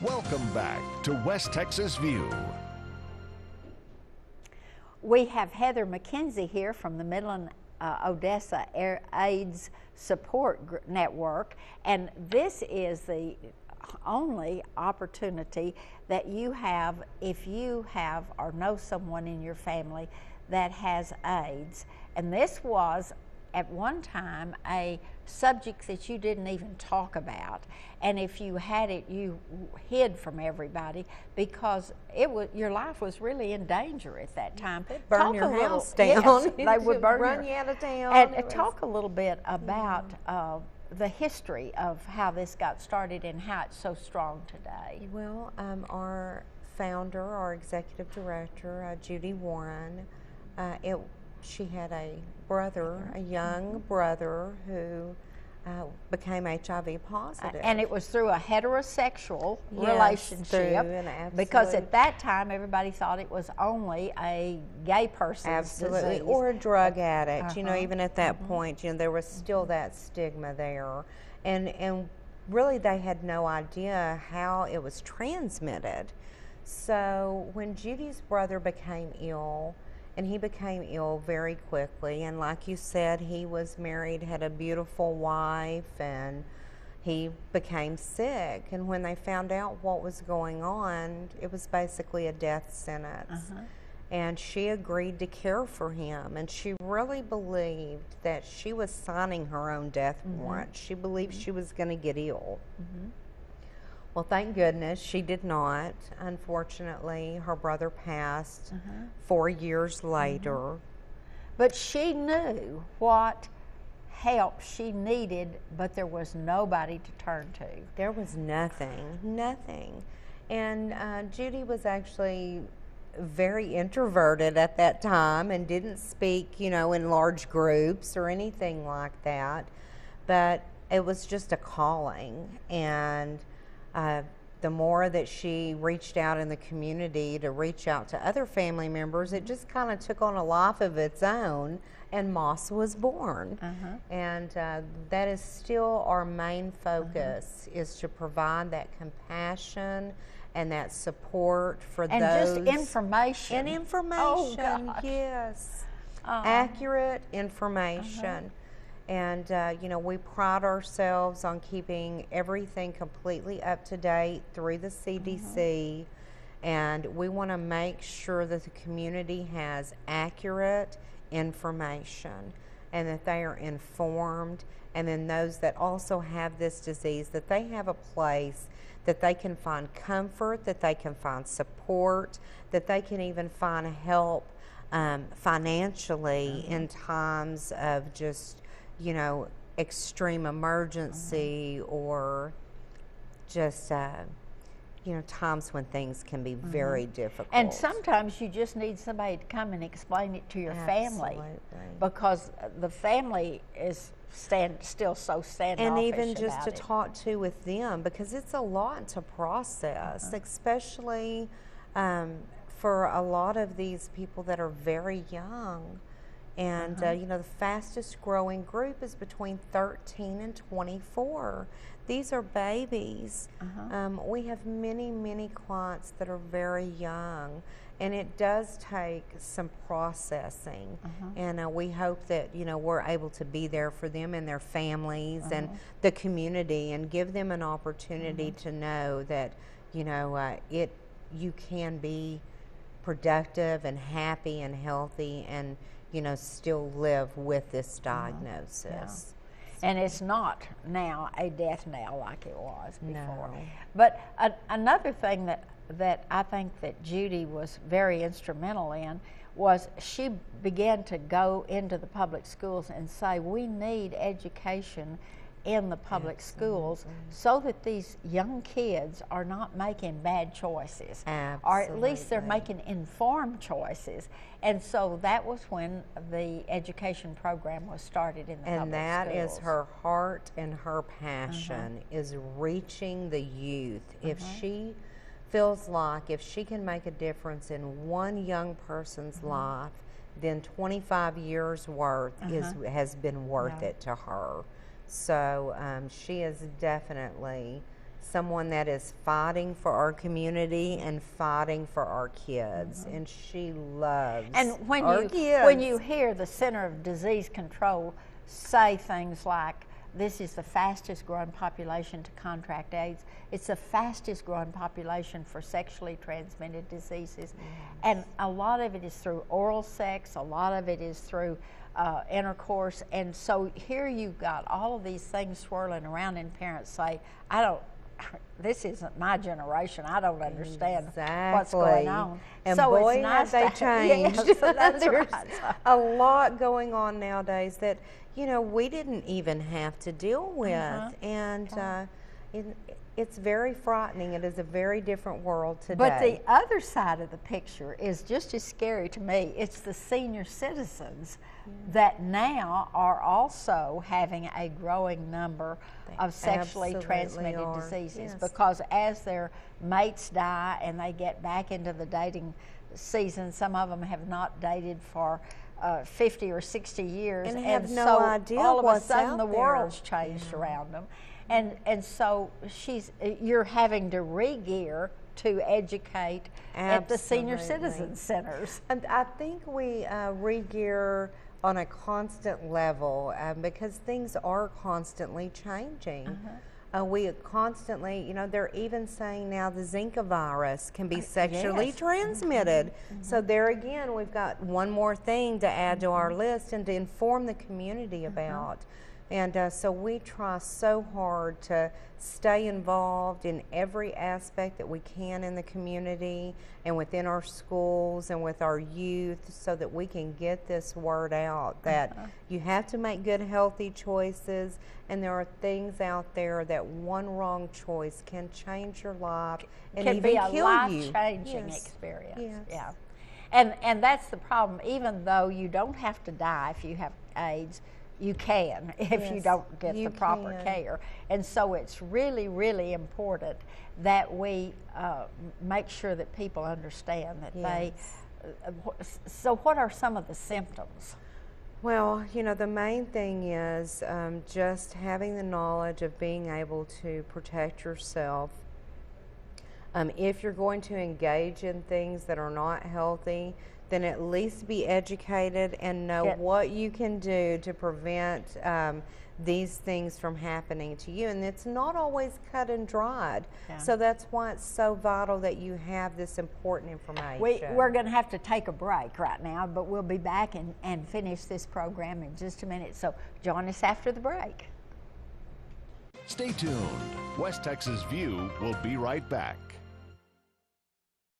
Welcome back to West Texas View. We have Heather McKenzie here from the Midland-Odessa AIDS Support Network, and this is the only opportunity that you have if you have or know someone in your family that has AIDS. And this was at one time a subject that you didn't even talk about, and if you had it, you hid from everybody because it was, your life was really in danger at that time. They'd burn your house down. Yes, they would run you out of town. And talk a little bit about the history of how this got started and how it's so strong today. Well, our founder, our executive director, Judy Warren, she had a brother, a young brother who became HIV positive. And it was through a heterosexual relationship, because at that time everybody thought it was only a gay person's disease. Or a drug addict. You know, even at that point, you know, there was still that stigma there. And really they had no idea how it was transmitted. So when Judy's brother became ill, and he became ill very quickly, and like you said, he was married, had a beautiful wife, and he became sick. And when they found out what was going on, it was basically a death sentence. And she agreed to care for him, and she really believed that she was signing her own death warrant. She believed she was going to get ill. Well, thank goodness she did not. Unfortunately, her brother passed 4 years later. But she knew what help she needed, but there was nobody to turn to. There was nothing. And Judy was actually very introverted at that time and didn't speak, you know, in large groups or anything like that. But it was just a calling, and the more that she reached out in the community to reach out to other family members, it just kind of took on a life of its own, and Moss was born. And that is still our main focus, is to provide that compassion and that support for those. And just information. And information, oh, gosh. Yes. Accurate information. And, you know, we pride ourselves on keeping everything completely up to date through the CDC. And we want to make sure that the community has accurate information and that they are informed. And then those that also have this disease, that they have a place that they can find comfort, that they can find support, that they can even find help financially in times of just, you know, extreme emergency or just, you know, times when things can be very difficult. And sometimes you just need somebody to come and explain it to your family, because the family is still so standoffish. And even just to talk to with them, because it's a lot to process, especially for a lot of these people that are very young. And, you know, the fastest growing group is between 13 and 24. These are babies. We have many clients that are very young, and it does take some processing. And we hope that, you know, we're able to be there for them and their families and the community, and give them an opportunity to know that, you know, you can be productive and happy and healthy, and, you know, still live with this diagnosis. And it's not now a death knell like it was before. No. But another thing that I think that Judy was very instrumental in was she began to go into the public schools and say, we need education in the public schools so that these young kids are not making bad choices. Or at least they're making informed choices. And so that was when the education program was started in the public schools. And that is her heart and her passion, is reaching the youth. If she feels like if she can make a difference in one young person's life, then 25 years worth has been worth it to her. So she is definitely someone that is fighting for our community and fighting for our kids, and she loves and when our you kids. when you hear the Center of Disease Control say things like, this is the fastest growing population to contract AIDS, it's the fastest growing population for sexually transmitted diseases, and a lot of it is through oral sex, a lot of it is through intercourse, and so here you've got all of these things swirling around, and parents say, this isn't my generation. I don't understand what's going on. And so boy, it's nice have they changed. Yes, that's There's right. a lot going on nowadays that, you know, we didn't even have to deal with. And it's very frightening. It is a very different world today. But the other side of the picture is just as scary to me. It's the senior citizens that now are also having a growing number of sexually transmitted diseases, because as their mates die and they get back into the dating season, some of them have not dated for 50 or 60 years, and have no so idea all of a what's sudden out the there. world's changed around them, and so you're having to re-gear to educate at the senior citizen centers. And I think we re-gear on a constant level because things are constantly changing. We constantly, you know, they're even saying now the Zika virus can be sexually transmitted. So there again, we've got one more thing to add to our list and to inform the community about. And so we try so hard to stay involved in every aspect that we can in the community and within our schools and with our youth, so that we can get this word out that you have to make good, healthy choices, and there are things out there that one wrong choice can change your life and Can even be a kill life-changing experience. Yeah, and that's the problem. Even though you don't have to die if you have AIDS, you can if you don't get the proper care. And so it's really, really important that we make sure that people understand that they. So what are some of the symptoms? Well, you know, the main thing is just having the knowledge of being able to protect yourself. If you're going to engage in things that are not healthy, then at least be educated and know what you can do to prevent these things from happening to you. And it's not always cut and dried. So that's why it's so vital that you have this important information. We're going to have to take a break right now, but we'll be back and finish this program in just a minute. So join us after the break. Stay tuned. West Texas View will be right back.